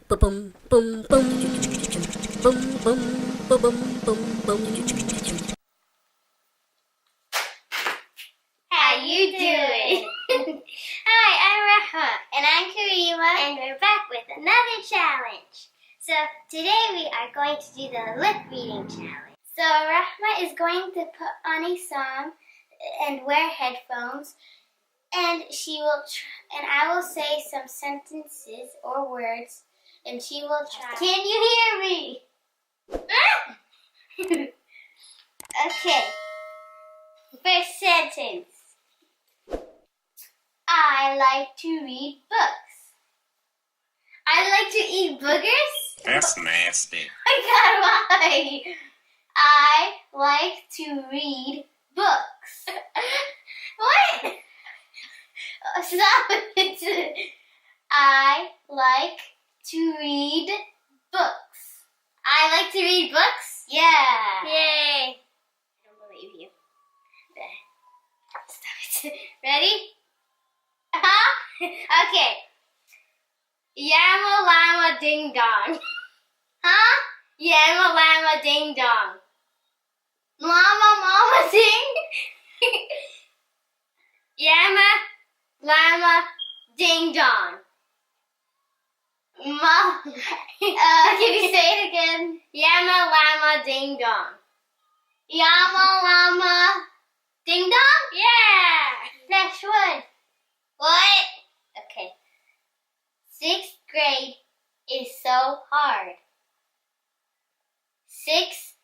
Boom, boom, boom. Boom, boom, boom, boom, boom. How you doing? Hi, I'm Rahma. And I'm Karima. And we're back with another challenge. So today we are going to do the lip reading challenge. So Rahma is going to put on a song and wear headphones. And and I will say some sentences or words. And she will try. Can you hear me? Okay. First sentence. I like to read books. I like to eat boogers? That's nasty. Oh my God, why? I like to read books. What? Stop it. I like to read books. I like to read books? Yeah. Yay. I don't believe you. There. Stop it. Ready? Okay. Yama lama ding dong. Huh? Yama lama ding dong. Mama mama ding. Yama lama ding dong. Can you say it again? Yama lama ding dong. Yama lama ding dong? Yeah. Next one. What? Okay. 6th grade is so hard. 6th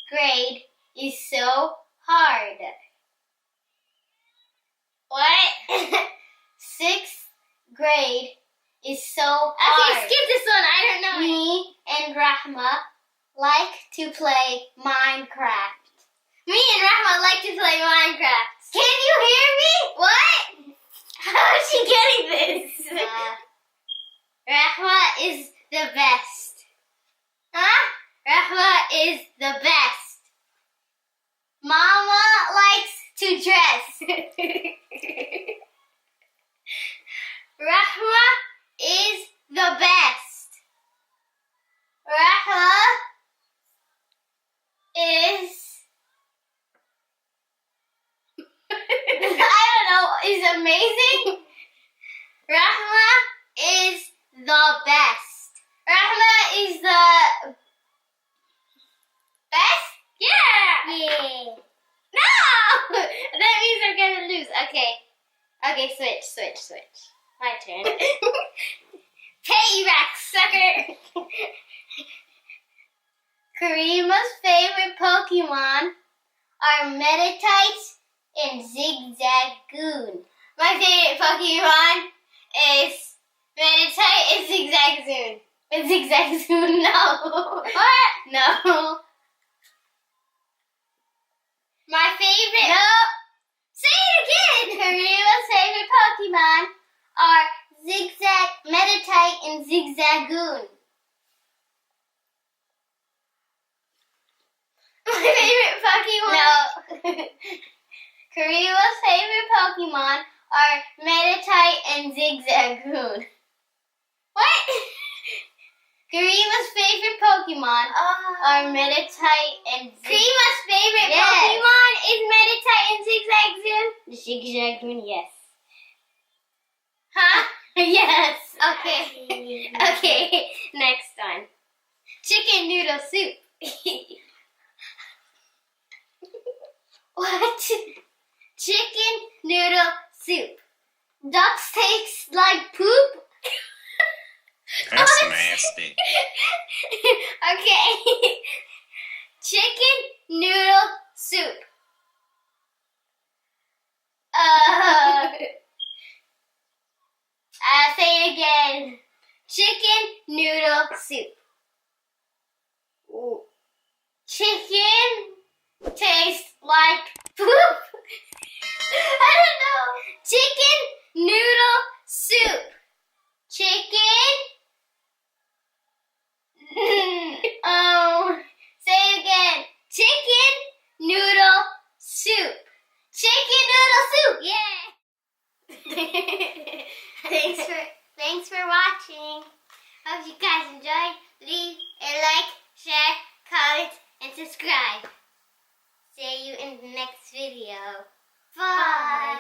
grade is so hard. What? 6th grade is so hard. Okay, skip this one. I don't know. Me and Rahma like to play Minecraft. Me and Rahma like to play Minecraft. Can you hear me? What? How is she getting this? Rahma is the best. Huh? Rahma is the best. Mama likes to dress. Rahma is the best. Rahma is I don't know, is amazing. Rahma is the best. Rahma is the best? Yeah. Yeah. No! That means I'm gonna lose. Okay, switch. My turn. Payback, sucker! Karima's favorite Pokemon are Meditite and Zigzagoon. My favorite Pokemon is Meditite and Zigzagoon. And Zigzagoon, no. What? No. My favorite... No. Say it again! Karima's favorite Pokemon are Meditite and Zigzagoon. My favorite Pokemon... No. Karima's favorite Pokemon are Meditite and Zigzagoon. What? Karima's favorite Pokemon are Meditite and Zigzagoon. Karima's favorite Pokemon is Meditite and Zigzagoon? Zigzagoon, yes. Huh? Yes. Okay. Okay. Next one. Chicken noodle soup. What? Chicken noodle soup. Ducks taste like poop? That's nasty. Okay. Chicken noodle soup. Say it again. Chicken noodle soup. Ooh. Chicken tastes like poop. I don't know. Chicken noodle soup. Chicken. Say it again. Chicken noodle soup. Chicken noodle soup. Yeah. Thanks for watching. Hope you guys guys enjoyed, leave a like, share, comment, and subscribe. See you in the next video. Bye.